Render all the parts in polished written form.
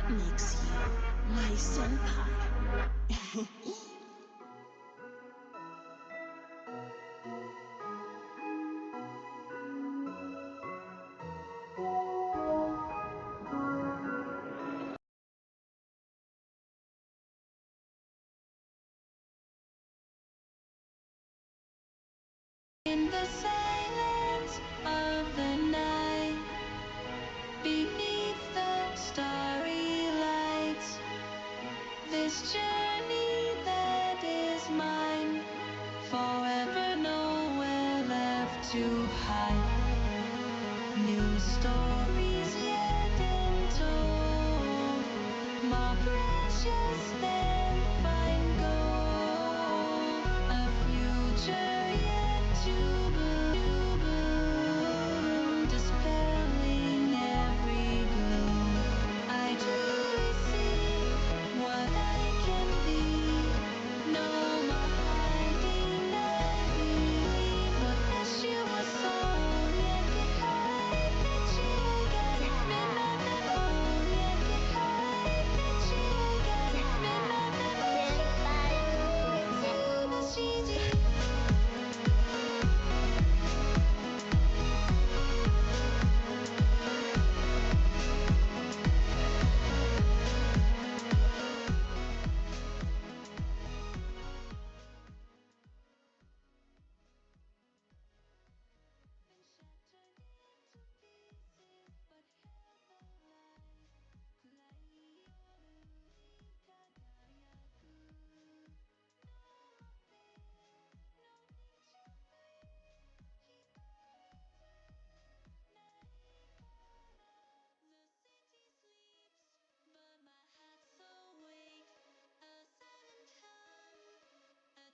makes you my senpai. In the silence of the night, beneath the starry lights, this journey that is mine, forever nowhere left to hide. New stories yet untold, more precious than fine gold, a future yet to bloom, dispelling every gloom. I truly see what I can be. No more hiding, I believe. Watashi wa soumyeki kaikechi ga minate soumyeki kaikechi ga minate sudashi.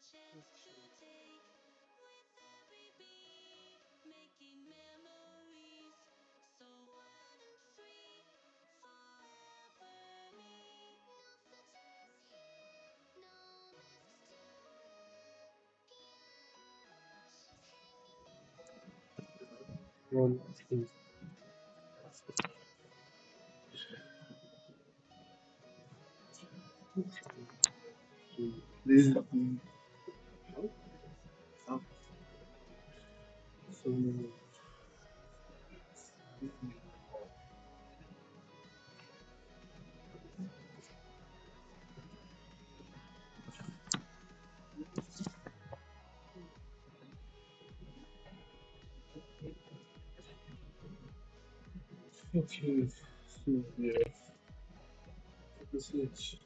Chance to take with every beat, making memories so wild and free, forever me. No filters here, no masks to wear. Piano she's hanging One thing. This is the so okay. So yeah, this is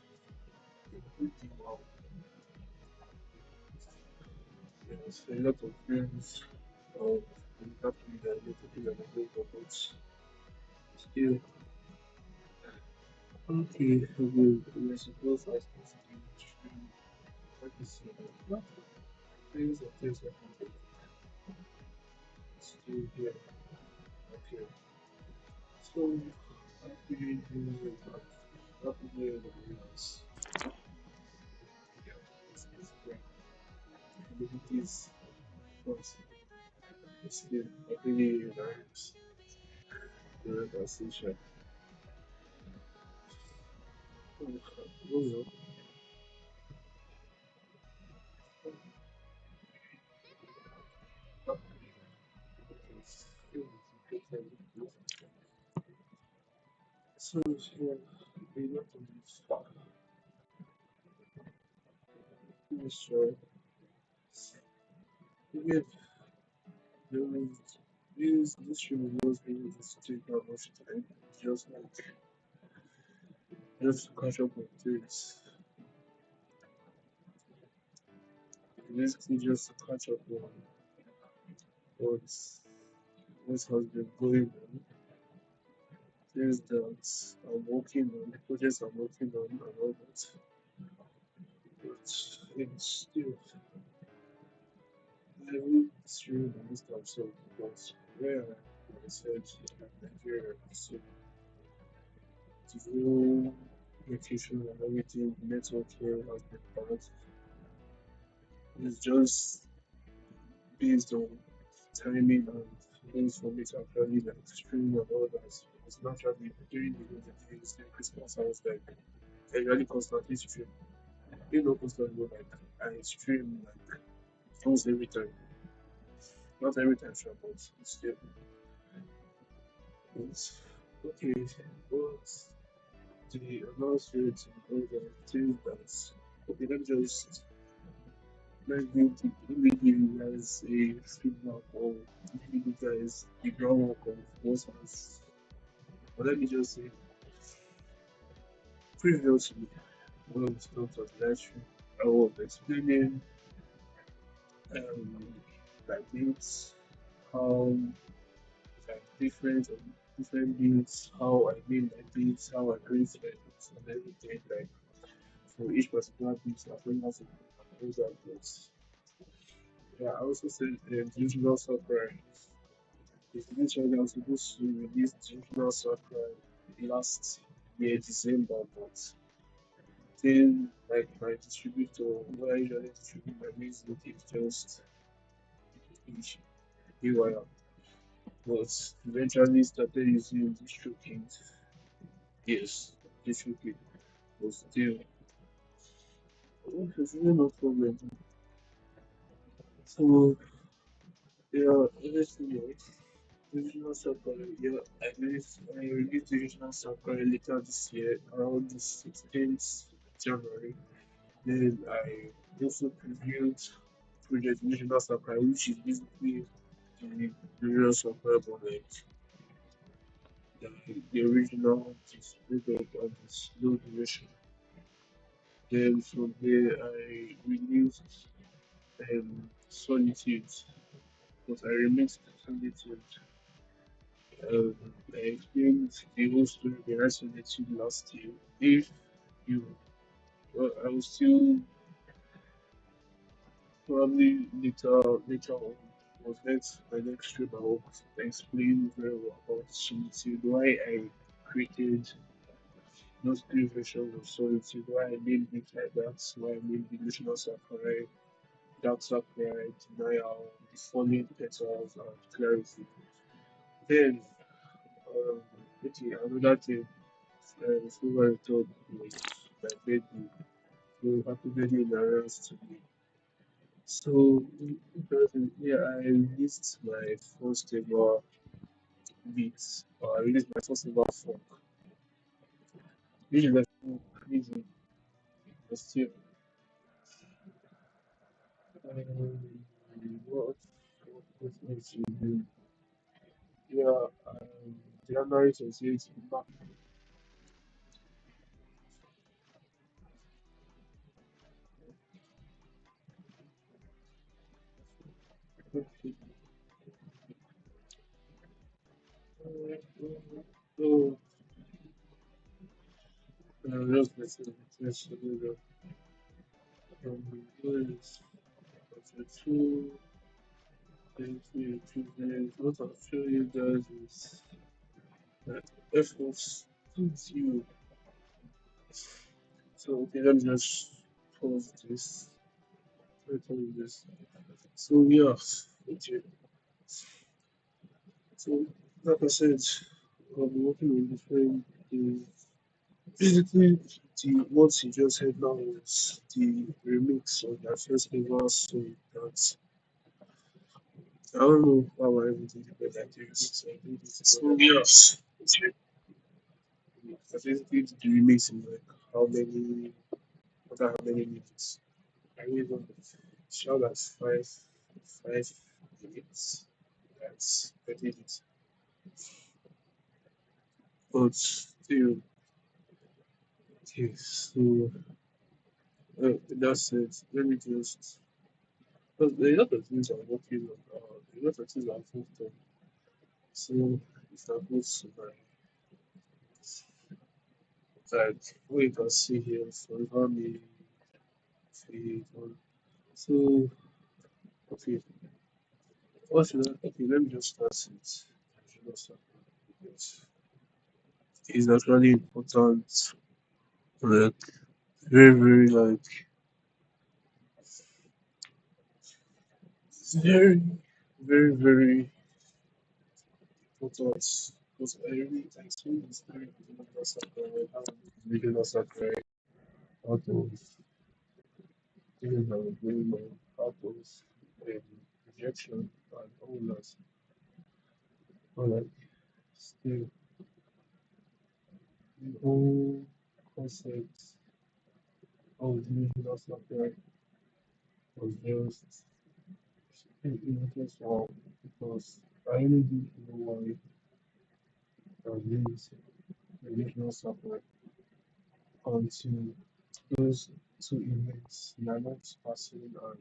yes, a lot of things. That we are able to do and able to but still okay. We are supposed as to what is not things or things that we still here. Okay. So happy New Year, man. Happy New Year, Williams. Yeah, it's great. Abilities, of course, it's still happy nice relaxation. Oh, so yeah, we not on this show. Again, this show was able to take that much time. Just like just to catch up on things. Basically, just to catch up on what's what has been going on, things that I'm working on, projects I'm working on, and all that. But it's still it's really nice to observe because where I said Nigeria, so the whole location and everything, network here has been bad. It's just based on timing and days for me to actually like stream and all that. It's naturally during the holidays, the Christmas, I was like, I really constantly stream. You know, constantly like I stream like almost every time. Not every time, sure, but it's still. It's, okay, but the announcement and all the things that okay, let me give you guys a feedback or give you guys the groundwork of what has. But let me just say, previously, when I was not on live stream, I was explaining um like things, how like different beats, how I made my beats, how I create beats and everything like for each particular beat as well as those are beats. Yeah, I also said digital software. It's literally I was supposed to release digital software last year December, but then like my distributor where I usually distribute my music is just each haywire. But eventually started using DistroKid. Yes, DistroKid. But still, it's really no problem. So yeah, honestly, yeah, digital software. Yeah, I released digital software later this year, around the 16th January. Then I also previewed Project Digital Software, which is basically the various software project, the original distributed on the slow duration. Then from there I released Solitude, but I remixed Solitude. Um, I explained the whole story behind Solitude last year. If you, well, I will still probably later on was my next trip I will explain very well about Solitude, why I created those three versions of Solitude, why I named it like that, why I named the National Samurai, Dark Samurai, Denial, the Falling Petals, and Clarity. Then, um, okay, another thing, February 3rd was my birthday. So happy birthday in advance to me. So, yeah, I released my first ever beats, or I released my first ever funk. Which is like so crazy, but still. What makes you do? Yeah, January 28th, back. So, just listen to this. Is 42, Tuesday. What I'll show you guys is that efforts towards you. So, okay, let me just pause this. Return this. So, yeah, okay. So, like I said, I'll be working on different things. Basically, what you just heard now is the remix of that first ever song that I don't know how I even did it, but like the remix I did it. So yes, I basically did the remix in like how many, wonder how many minutes. I really don't know. Sure, that's 5 minutes. That's I did it. But still, okay, so that's it. Let me just. But there are a lot of things I'm working on. A lot of things I've worked on. So if I go to my like what you can see here for me feed on. So okay, what should I okay let me just start it. I should not start it. It's actually important, like very like it's very very thoughts. Because I really explained the story of the regional soccer, how the regional soccer, how those things that were going on, how those um, rejection and all that. But like, still, the whole concept of the regional soccer was just it was wrong because I really didn't know why these regional soccer until those two events, Nanot's passing and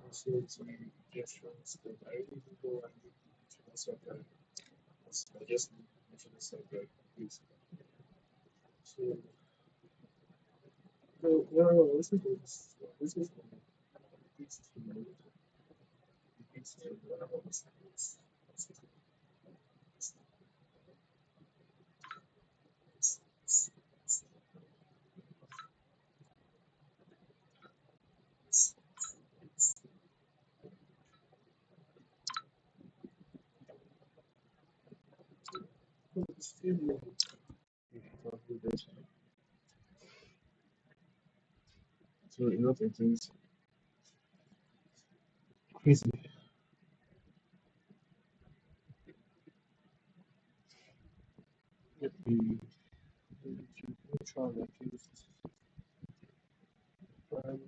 also to gestures that I really didn't know why the regional soccer was I just need regional soccer is so no no this is the it's the it's the it's still if you can do this. So a lot of things crazy. Let me try and accuse prime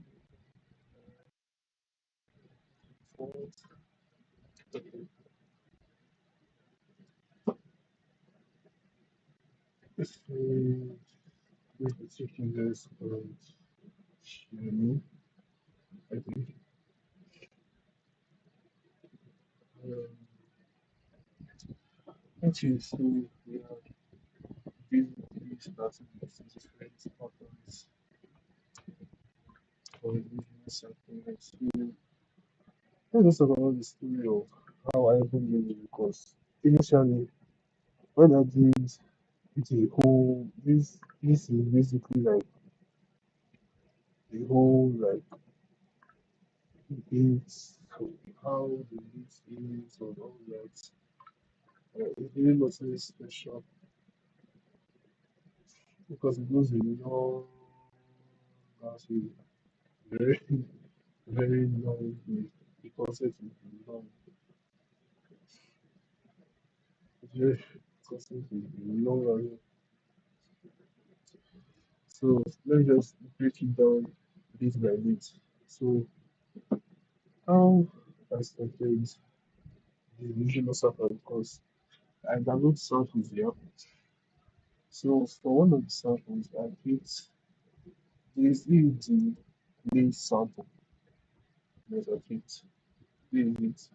fault. Okay. If we with the chicken goes chimney, I think um, actually so we are basically starting with different patterns for regional sacrifice. So let's talk about the story of how I even knew it because initially when I did the whole this is basically like the whole like debates how the list is and all that. It really wasn't special because it goes a long, actually, very, very long way. The concept is long, very, the concept is long. So let's just break it down bit by bit. So how I started the regional soccer because I download samples the app. So for one of the samples, I picked this is the main sample that I picked. This is it.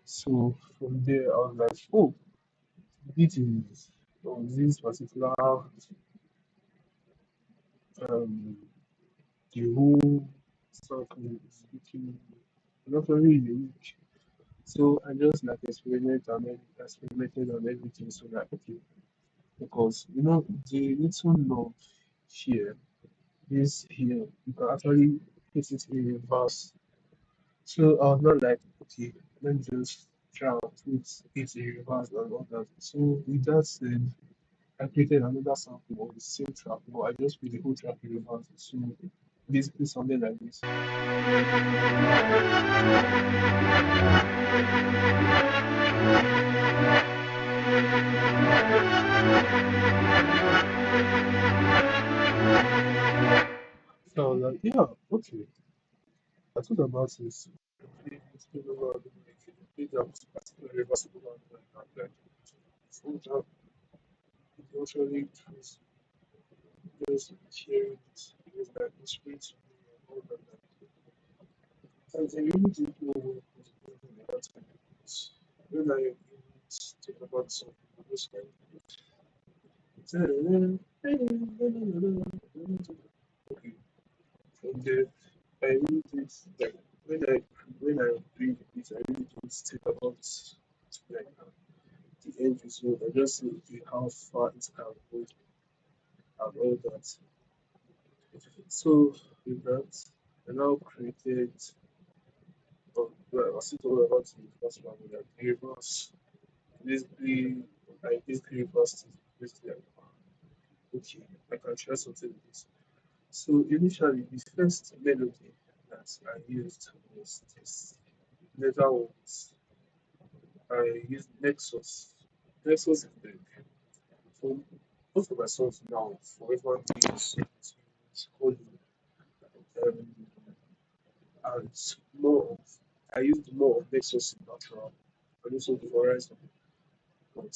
So from there, I was like, oh, this is on this particular um the whole sample is looking not very unique. So I just like experimented on everything. So like okay, because you know the little knob here, this here, you can actually put it in reverse. So I was not like, okay, let me just try and put it in reverse and all that. So with that said, I created another sample of the same track, but I just put the whole track in reverse. So basically something like this. So I was like, yeah, okay. I thought about this. It's been over, like, that particular reversible and like, full track is actually just hearing it. It was like inspiring to me and all that. And I really didn't know what was going on at that time. Because when I even think about something, I was like, okay, from there, I really did like when I read it, I really did think about like the end result. I just see okay, how far it can go and all that. So with that, I now created well, I was still talking about the first one, like the reverse. Basically, I basically reversed it. Basically, like, okay, I can try something with this. So initially, the first melody that I used was this leather ones. I used Nexus. Nexus is the for most of my songs now, for everyone to use Holy. Um, and more of, I used more of Nexus in natural and also the Horizon. But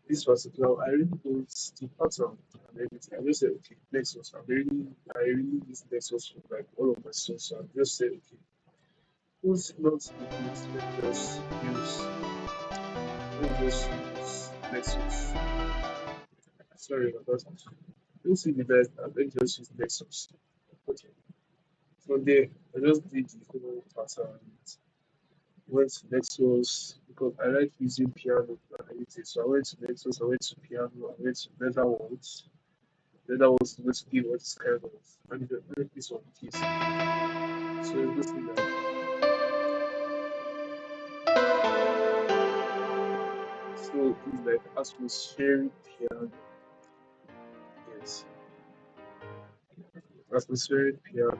this particular, I really don't the pattern and everything. I just said, okay, Nexus. I really use Nexus for like all of my songs. So I just said, okay, who's not the best? Let's just use Nexus. Sorry about that. Who's the best? Let's just use Nexus. Okay. From there, I just did the whole pattern. Went to Nexus because I like using piano and everything. So I went to Nexus, I went to piano, I went to Netherlands. Netherlands is going to give what is kind of and the very piece of keys. So it's basically like so it's like atmospheric piano. Yes. Atmospheric piano.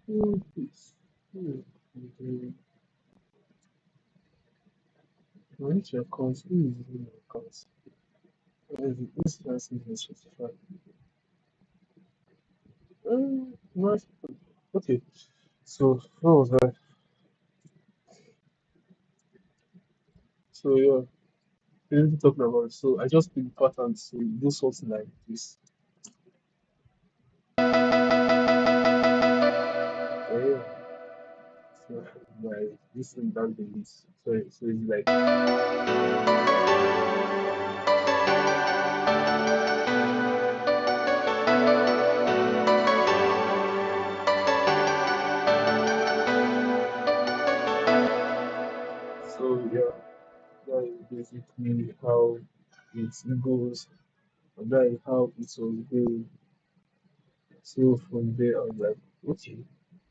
So, this. Which account? Who is using my account? This class is 55. Nice. Okay. So what was that? So yeah, we talking about. So I just pick patterns to do something like this. Yeah. So like this and that the list. So it's like so yeah, that is basically how it goes. And that is how it was going. So from there I was like, okay,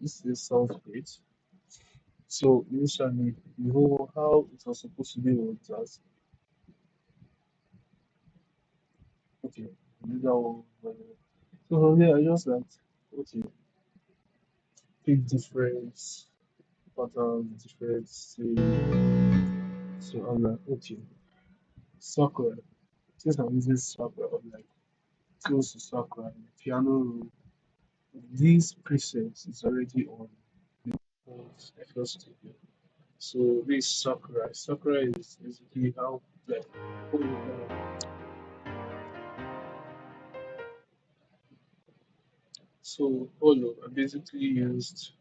sounds great. So initially the whole how it was supposed to be was that okay, do that one. So from there I just like okay, pick different patterns, different say. So I'm like, okay, Sakura. Since I'm using Sakura, I'm like close to Sakura. Piano roll. These presets is already on the first studio. So this Sakura. Sakura is basically how like all over. So Holo, I basically used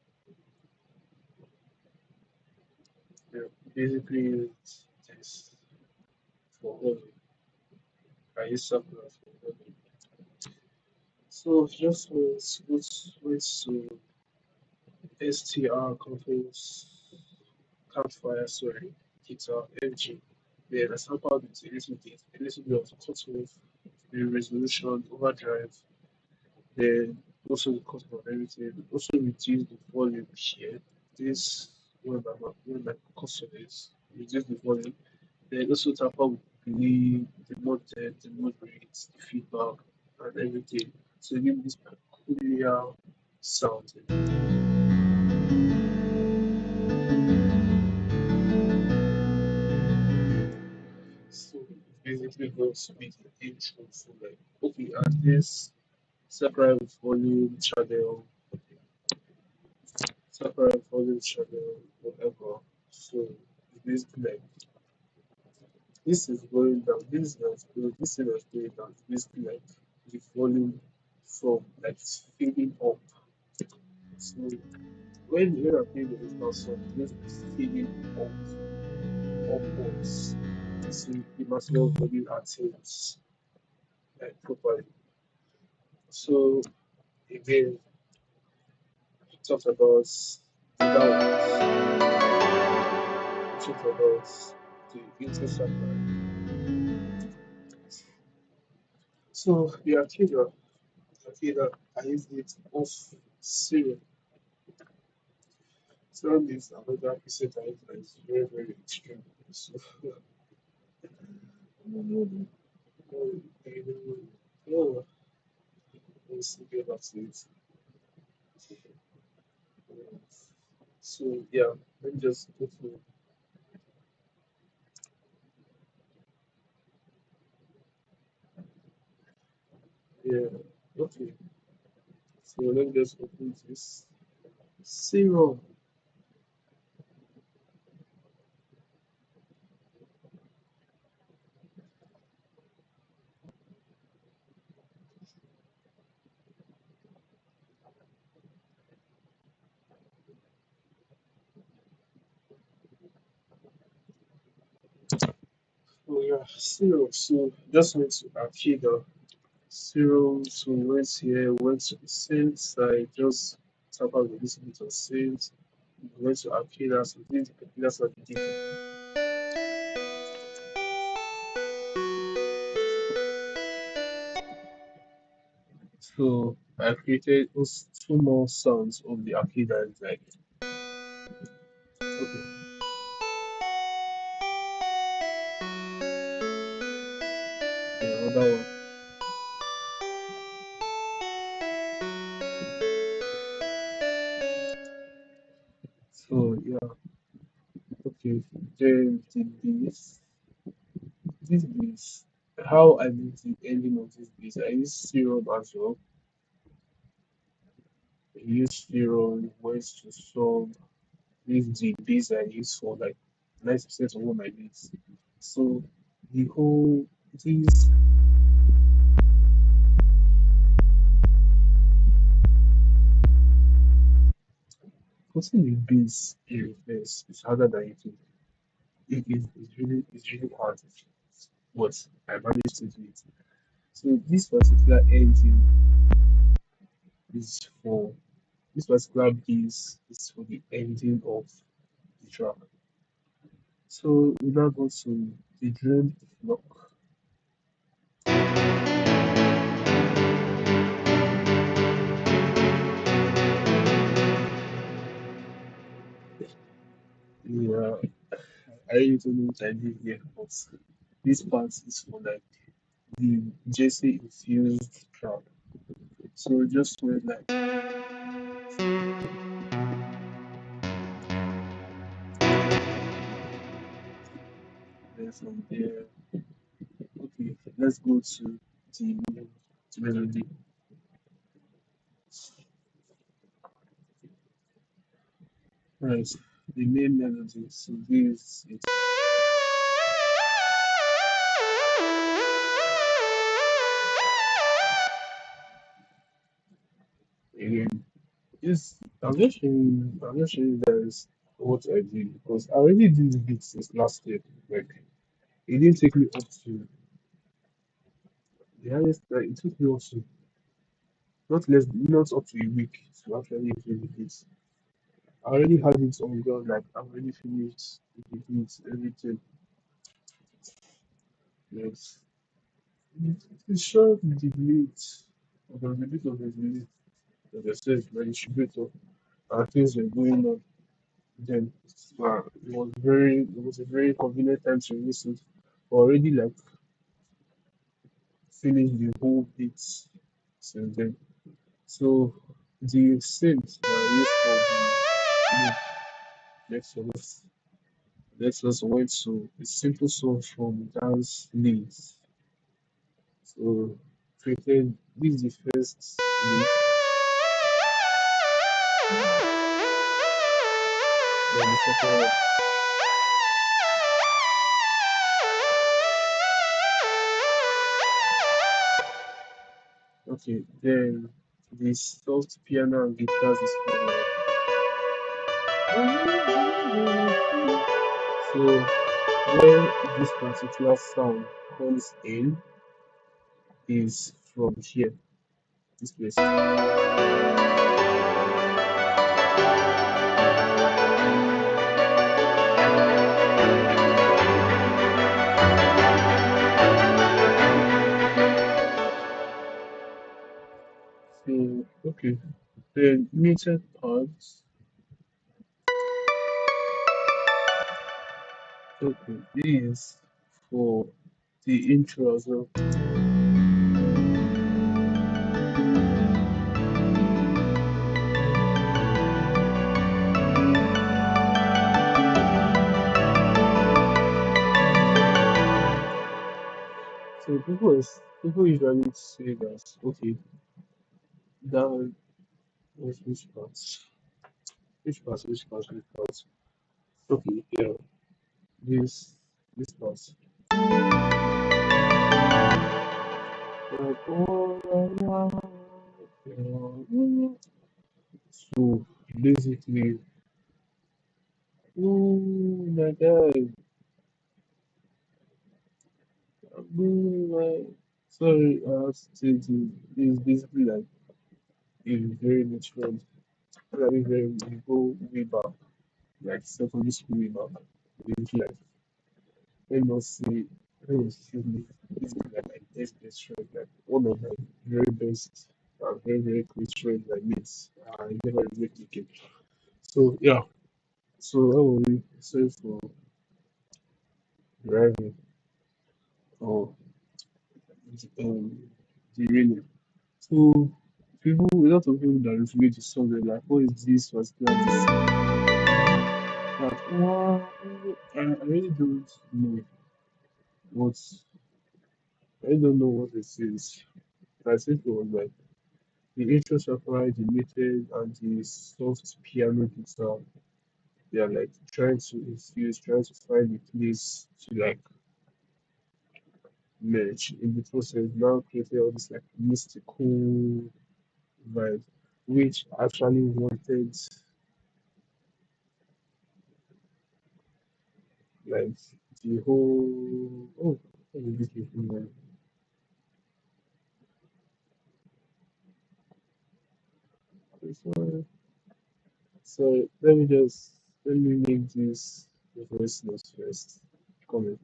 yeah, basically used this for Holo. I use Sakura for Holo. So just went to STR conference campfire, sorry, guitar, MG. Then I sampled it a little bit of cutoff, the resolution, overdrive, then also the cut of everything. Also reduce the volume here. This when my cursor is reduce the volume. Then also tamper with the mode depth, the mode rates, the feedback, and everything. So give this peculiar sound. So basically going to be the intro for like okay, and this separate volume channel, separate volume channel, whatever. So it's basically like this is going down, this thing is going down. It's basically like the volume from like it's feeding up. So when I'm playing the original song, just feeling up upwards. See the material value attains properly. So again, we talked about the balance, we talked about the interceptor. So the I used it off zero. So this another episode that is very, very extreme. So oh, let's see about it. So yeah, let me just go through. Yeah, okay. So let me just open this. Zero. So yeah, zero. So just went to Akida. Zero. So went here, went to Saints. I just tap out a little bit of Saints. Went to Akida. So this that's what we did. So I created those two more sounds of the Akida. It's like okay, yeah, another one. So yeah, okay. Then the bass. This bass. How I did the ending of this bass. I used serum as well. I used serum, went to some. This is the bass I use for like 90% of all my beats. So the whole this putting the bass in reverse is harder than you think. It's really hard. But I managed to do it. So this particular engine is for this particular bass is for the ending of the track. So we now go to the drum block. Yeah, I really don't know what I did here, but this part is for like the Jesse infused track. So we just went like there from there. Okay, let's go to the melody. Right, the main melody. So this is again. Yes, I'm just showing you guys what I did because I already did the beat since last year. Like it didn't take me up to the highest. Like, it took me up to not up to a week to actually do the beat. I already had it on ground. Like I've already finished the beat, everything. Yes, it's short the beat. There was a bit of a delay. Like I said, my distributor things were going on. Then it was a very convenient time to release it. Already like finished the whole bit since then. So the synth that I used for the next one next us went to a simple song from Dance Leads. So created this is the first lead, then the second one. Okay, then the soft piano and guitars is coming up. So where this particular sound comes in is from here, this place. So okay, the muted parts. Okay, is for the intro as well. So people usually say that okay, that was which parts, which parts. Okay, yeah, this parts. So basically, oh my god, oh my. Sorry, is basically like a very rich friend. Very we go way back, like secondary school way back. It's like let me not say let me say this is like my best friend, like one of my very best very close friends I meet. I never really make it. So yeah, so how will we sorry for driving or um derailing. So people a lot of people that reviewed the song they're like, what is this particular this that I really don't know what I really don't know what it is. I think it was like the intro surprise, the muted and the soft piano guitar. They are like trying to infuse, trying to find a place to like merge in the process now created all this like mystical vibe, which actually wanted like the whole what is this thing like? So, so let me make this voice notes first. Comment.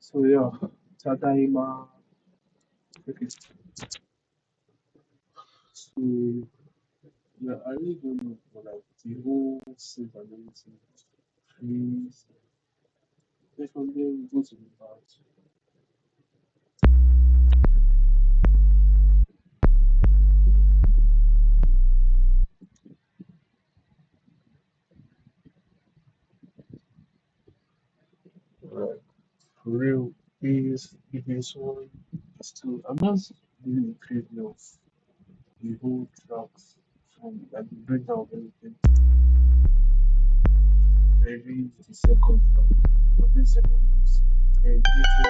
So yeah, Tadaima. Okay. So yeah, I really don't know for like the whole sync and everything. Please, then from there we go to the part. Right. For real, please, if this one is too. I'm just doing a preview of the whole tracks from like the breakdown of everything. Maybe the second track. But this second is very beautiful.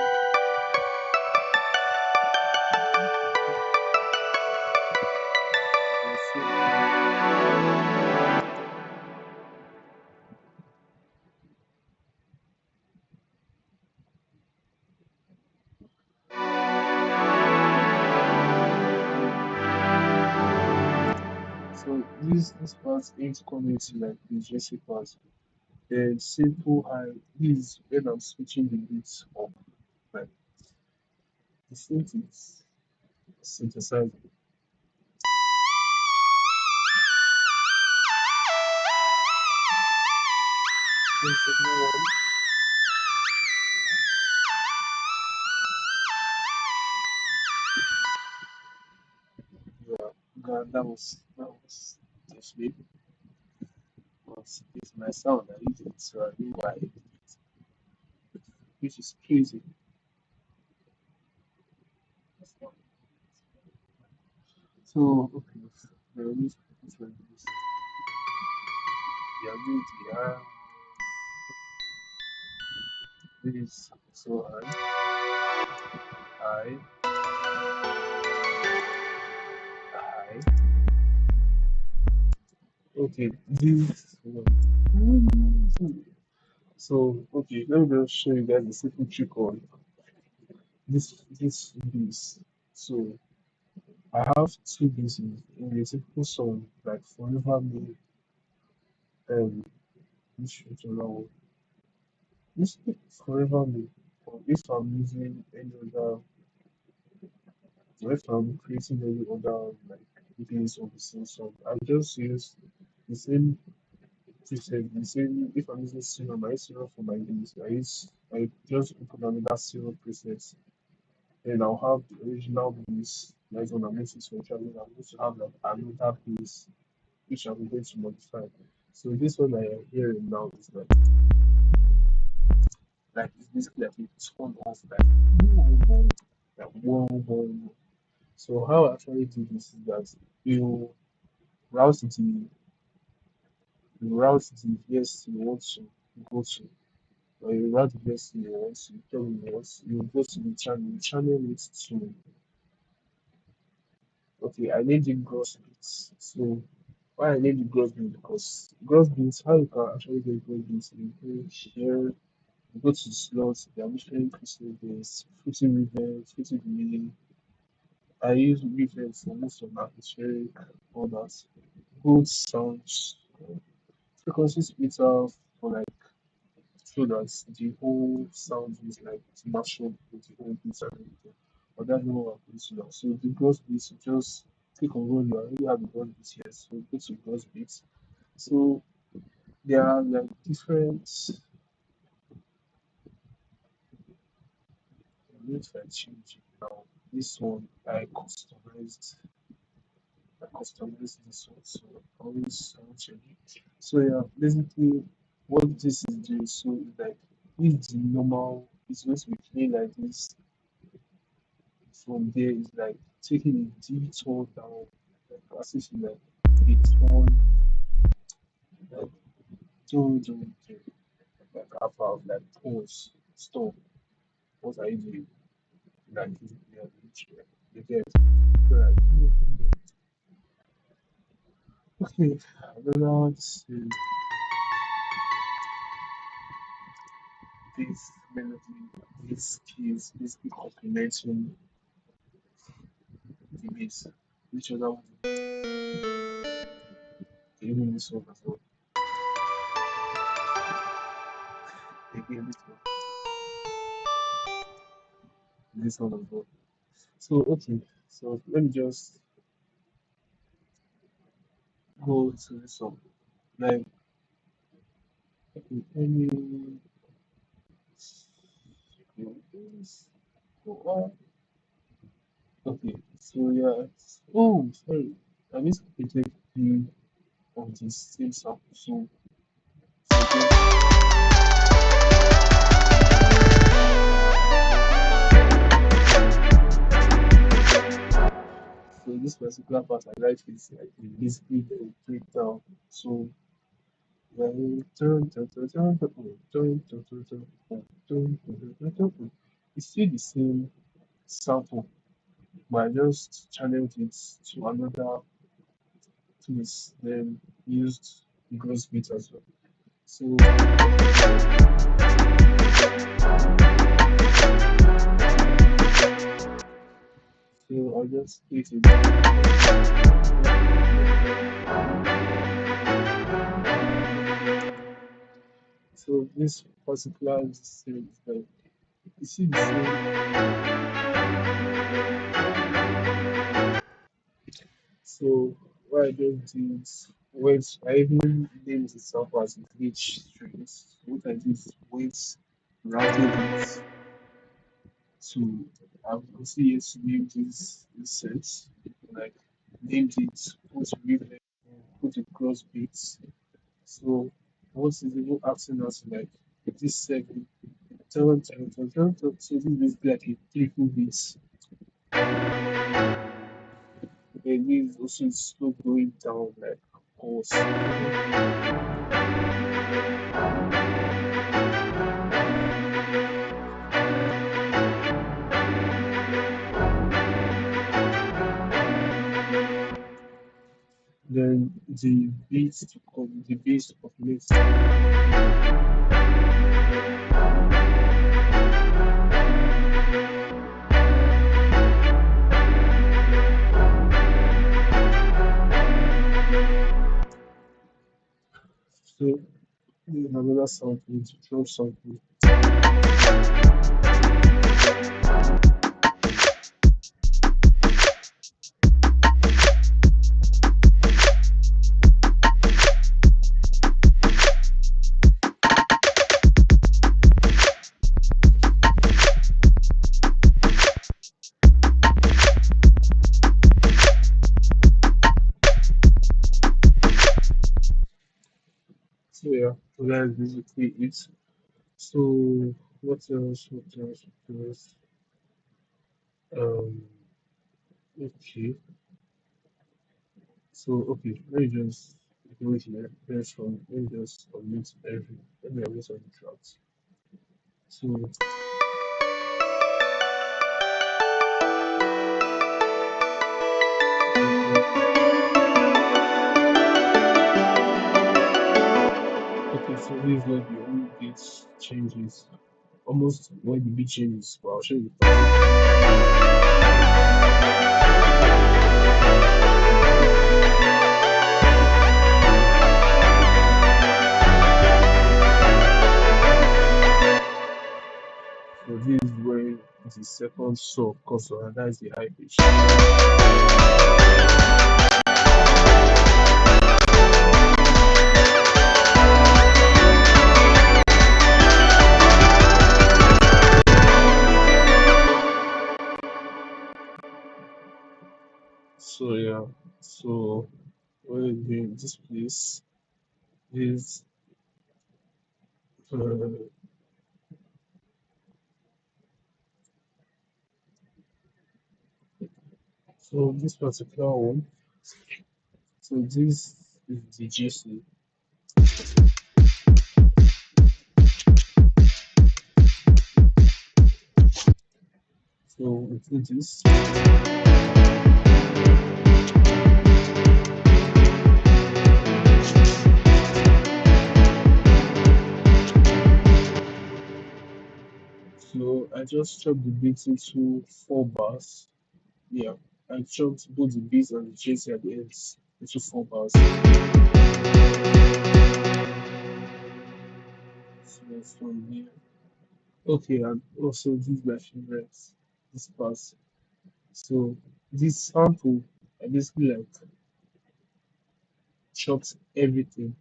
So this part ain't coming to like the Jesse part. The simple high is when I'm switching the beats up. Like the synth is synthesizing. The second one, yeah, that was this week. But it's my sound. I use it, so I know why. Which is crazy. So okay, which one is yeah, maybe, this. So I, I. Okay, this one. So okay, let me just show you guys a simple trick on this. So I have two pieces in a simple song like Forever Me and which is allow this Forever Me. Or if I'm using any other or if I'm creating any other like base of the same song, I just use the same preset, the same if I'm using Serum, I use Serum for my base. I just open another Serum preset. Then I'll have the original base that's on a message for traveling. I'm going to have like another base which I'm going to modify. So this one I am hearing now is like it's basically like a turn off like whoa, whoa, whoa. So how I actually do this is that you route the you route the VST you want to go to, or you route the VST you want to tell me you want you go to the channel, you channel it to okay, I need the gross bits. So why I need the gross bits because gross bits how you can actually get gross bits you go here, you go to the slots, there are different pieces, there's footing reverb, footing delay. I use reverb for most of my atmospheric, all that. Good sounds, frequency splitter for like so that the whole sound is like it's matched up with the whole beats and everything. But that's not what I'm going to now. So the gross beats, you just click on roll, you already have the gross beats here. So go to gross beats. So there are like different units I change it now. This one I customized this one, so I will change it. So yeah, basically what this is doing so is like if the normal is going to be playing like this from there is like taking a detour down, like assisting like a turn, like do like half of like pause, stop. What are you doing? Like physically and literally. You get right. Okay, another this melody, this keys, basically complementing the bass. Which other one? Even this one as well. Again, this one as well. So okay, so let me just go to this one. Like okay, any oh, okay, so yeah. Oh, sorry. I missed a few of the same sample. So this particular part I like is like basically the breakdown. So it's still the same sample, but I just channeled it to another place, then used gross beat as well. So I just create so this particular is like you see the same. So what I just did was I even named itself as glitch strings. What I did is wait routed it to I see it to name this set, like named it, put reverb, put the cross beats. So what is even asking us like this seven so this is basically like a triple beats. Then this is also slow going down like course. then the bees to populate. So we have another sample to drop something. So yeah, so that's basically it. So what else? What else? What else? Um, okay. So okay, let me just go here. There's from let me just omit every let me omit all the tracks. So okay, so this is where the whole beat changes. Almost where the beat changes, but I'll show you the part. So this is where the second saw comes on, and that's the high pitch. So yeah, so what we're doing this place is uh, so this particular one. So this is the GC. So we do this. So I just chopped the beat into 4 bars. Yeah, I chopped both the beats and the JC at the ends into 4 bars. So from here. Okay, and also this is my favorite, this part. So this sample, I basically like chopped everything.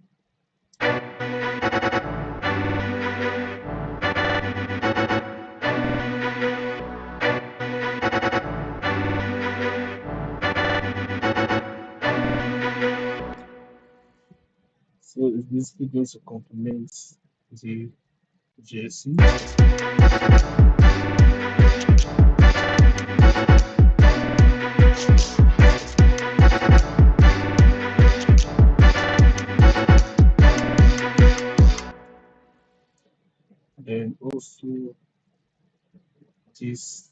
So it's basically going to complement the JC. Then also this.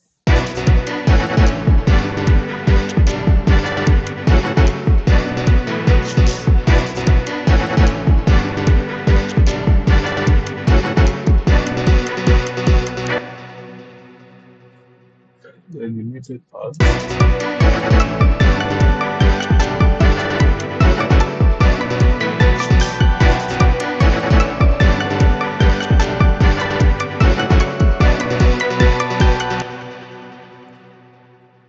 Then the muted part.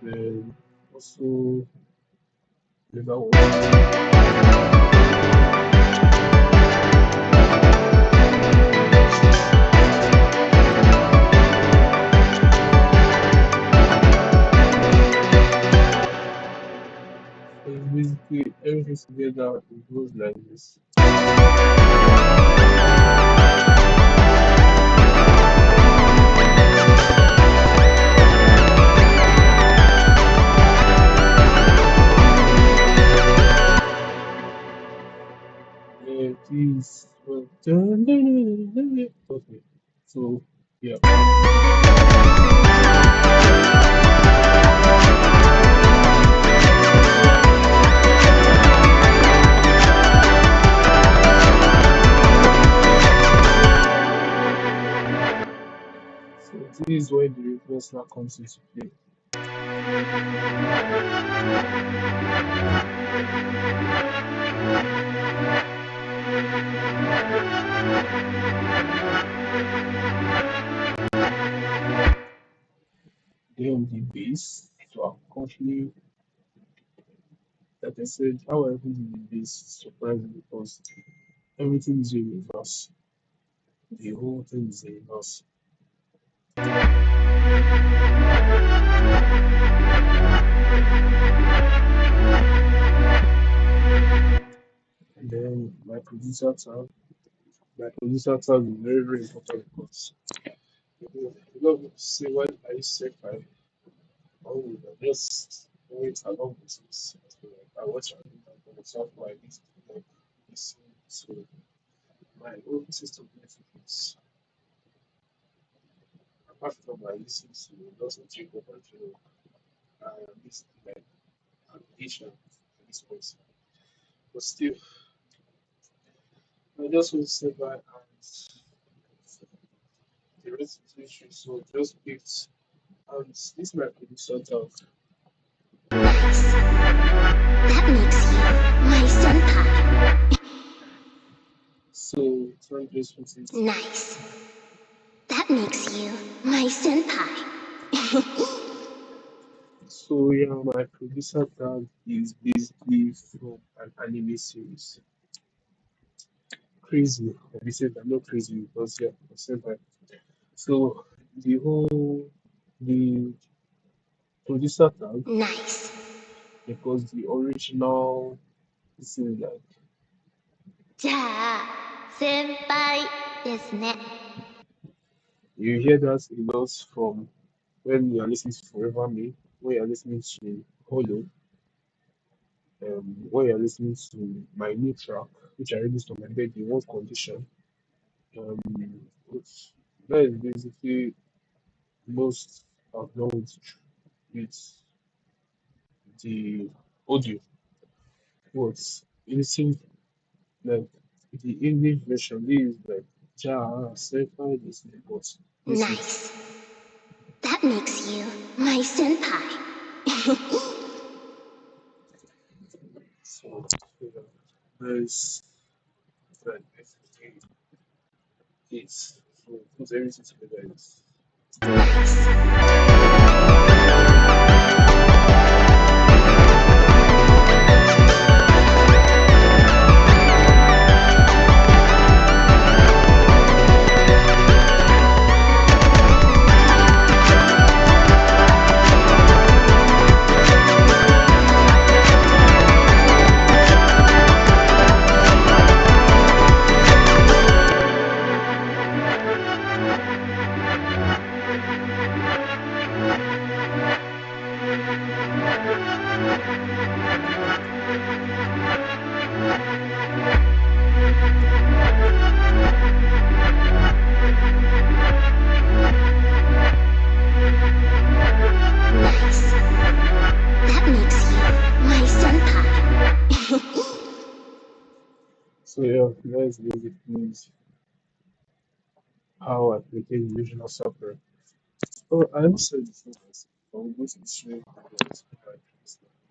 Then also the other one. So it's basically everything together it goes like this. It is well done. Okay, so yeah. this now comes into play. Then the base to accompany that I said how everything in the base is surprising because everything is in reverse. The whole thing is in reverse. And then my producer tab is very, very important because you know, say when I say five, oh, just wait along with this. So, like, I watch anime for myself, why this like this. So my own system Netflix, apart from I listen to lots of Jacob and Joe, this like addiction at this point. But still, I just want to say bye and the rest is history. So just picked and this might be sort of Nice. That makes you my senpai. so try just with it. Nice. That makes you my senpai. So yeah, my producer tag is basically from an anime series. Crazy. I said I'm not crazy because yeah, I said that. So the producer tag Nice. because the original this is like じゃあ、先輩ですね。you hear that a lot from when you are listening to Forever Me, when you are listening to Holo, when you are listening to my new track, which I released on my birthday, One Condition. Um, which that is basically most of those with the audio. What's listen like the English version is like Ja Senpai this but this is Nice. That makes you my senpai. so there's like basically it's so put everything together is Nice. Nice. That makes you my senpai. so yeah that's basically how I created the original software. Oh, I also said before that I'm going to share that my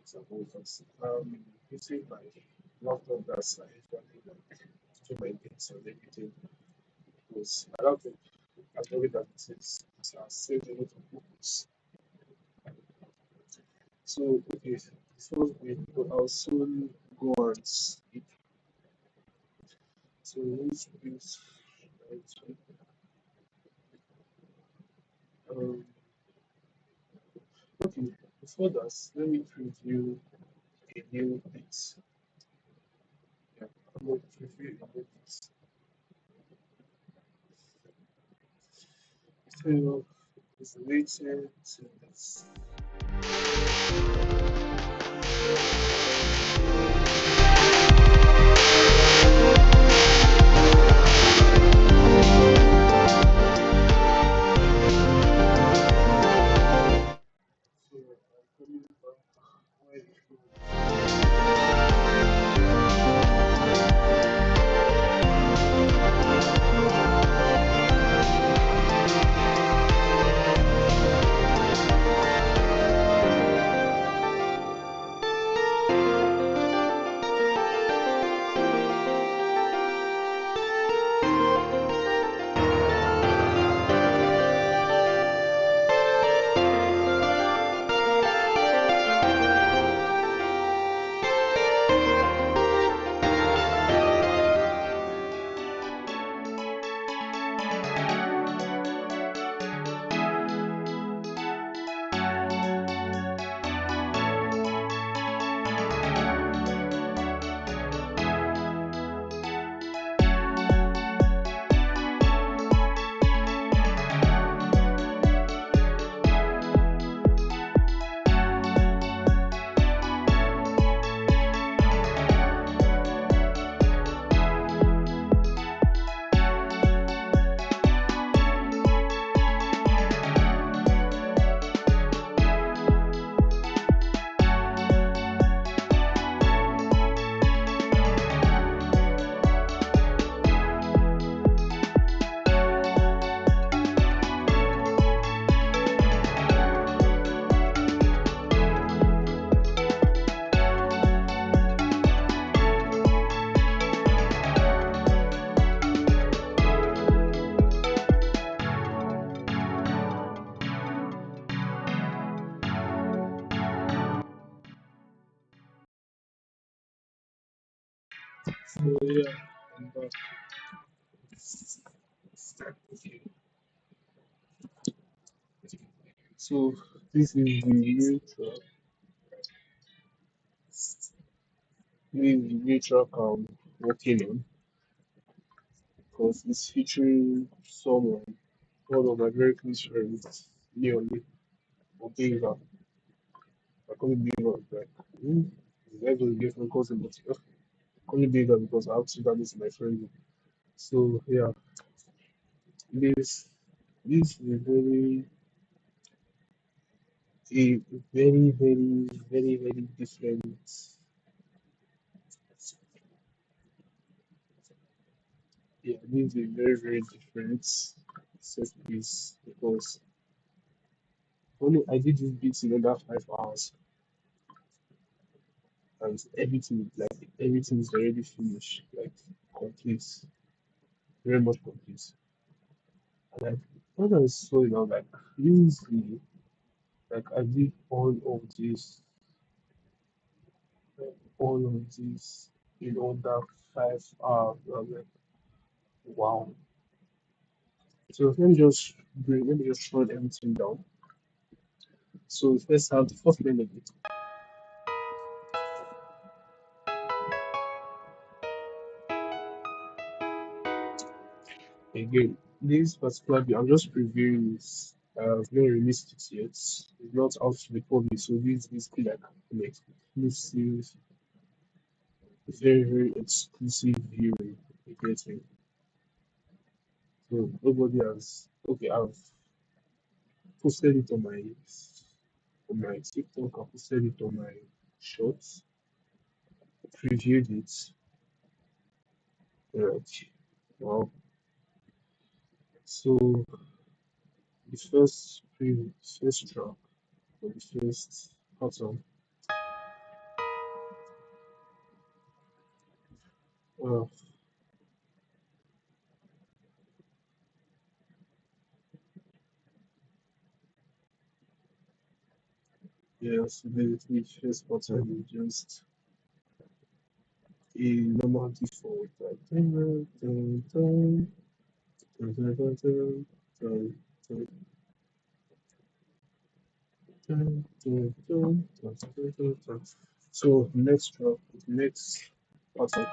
example because using my laptop that's actually like to my things and everything because my laptop has already that it has saved a lot of books. So okay, before we go, I'll soon go and sleep. So let's use um okay, before that, let me preview a new bit. Yeah, I'm going to preview a new bit. So it's waiting to this. So I'm coming back. Where it goes. So yeah, I'm back. Okay. So this is the new track. This is the new track I'm working on because it's featuring someone, one of my very close friends, Leonie Obega. I call him Bega like that's a different cousin, but I call him Bega because I have to that is my friend. So yeah, this this is a very different. Yeah, this is a very different set piece because only I did this beat in under 5 hours and everything is already finished, like complete, very much complete. And like when I saw it, I was like, crazy. Like I did all of this in under 5 hours. I was like, wow. So let me just run everything down. So first have the first melody. Again, this particular beat, I'm just previewing this. I've not released it yet. It's not out to the public, so this is basically like an exclusive, very exclusive viewing. You get me? So nobody has. Okay, I've posted it on my TikTok. I posted it on my shorts. Previewed it. Right. Wow. So the first track or the first pattern. Uh, yeah, so basically first pattern is just a normal default like dun, dun, dun, dun, dun, dun, dun, dun, dun, dun, dun, dun, dun, dun, dun, dun. So next track, next pattern.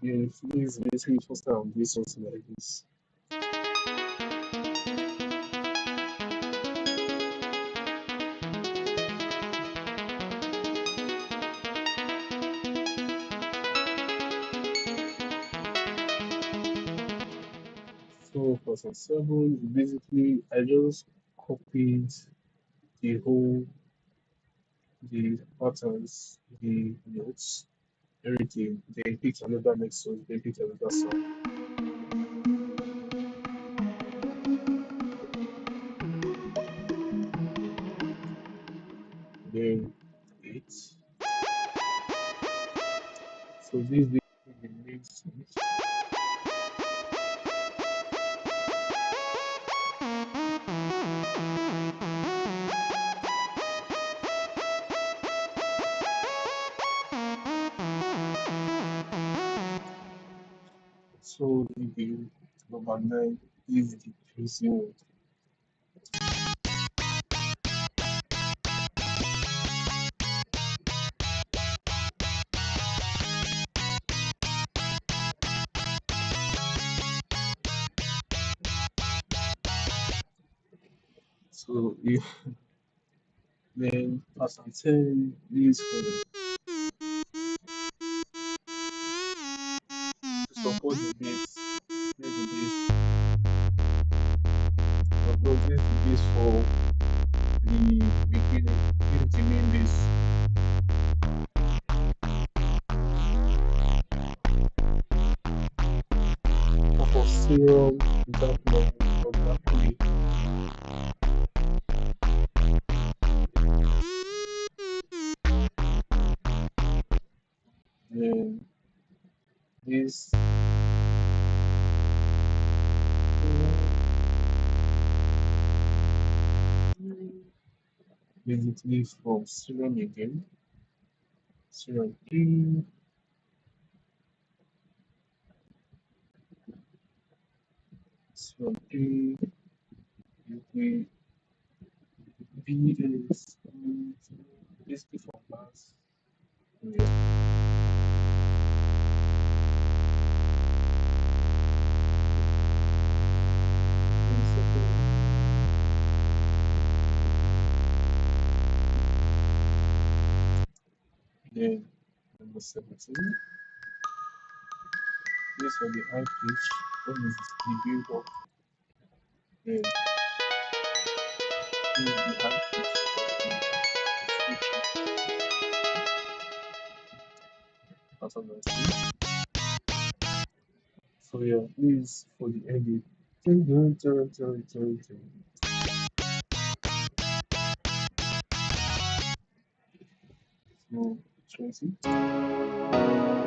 Again, this is basically first time I'm doing something like this. So for some seven, basically I just copied the whole the patterns, the notes, everything. Then picked another next song, then picked another song. Then eight. So this is the main song. So the number nine is the crazy one. So if then pattern 10 is for the to support the bass, play the bass. But no, this is the bass for the beginning. This is the main bass. serum without love or broccoli. Then this basically from serum again. Serum E, serum E, basically B is basically from mass. Yeah. Then second, then number 17. This for the high pitch. What is the build up? Then this is the high pitch of the switching pattern. So yeah, this for the ending. Dun, dun, dun, dun, dun, dun. So 20.